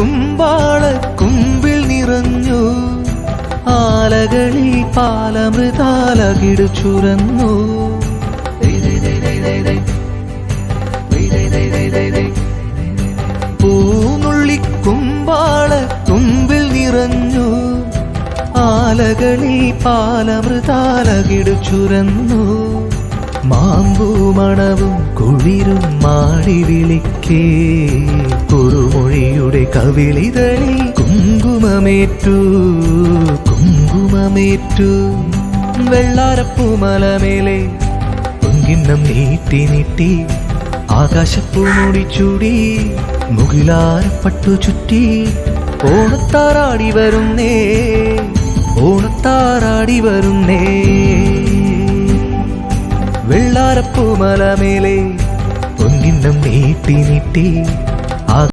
കുമ്പാള കുമ്പിൽ നിറഞ്ഞു ആലകളിൽ പാലമൃതാലകിടു ചുരന്നു പൂനുള്ളി കുമ്പാള കുമ്പിൽ നിറഞ്ഞു ആലകളിൽ പാലമൃതാലകിടു ചുരന്നു മാമ്പൂമണവും കുളിരും മാടി വിളിക്കേ കുറുമൊഴിയുടെ കവിളിതളിൽ കുങ്കുമമേറ്റു കുങ്കുമമേറ്റു വെള്ളാരപ്പൂമലമേലെ പൊങ്കിണ്ണം നീട്ടി നീട്ടി ആകാശപ്പൂ മൂടിച്ചൂടി മുകിലാരപ്പട്ടു ചുറ്റി ഓണത്താറാടി വരുന്നേ ഓണത്താറാടി വരുന്നേ വെള്ളാരപ്പൂമലമേലെ പൊങ്കിണ്ണം നീട്ടി നീട്ടി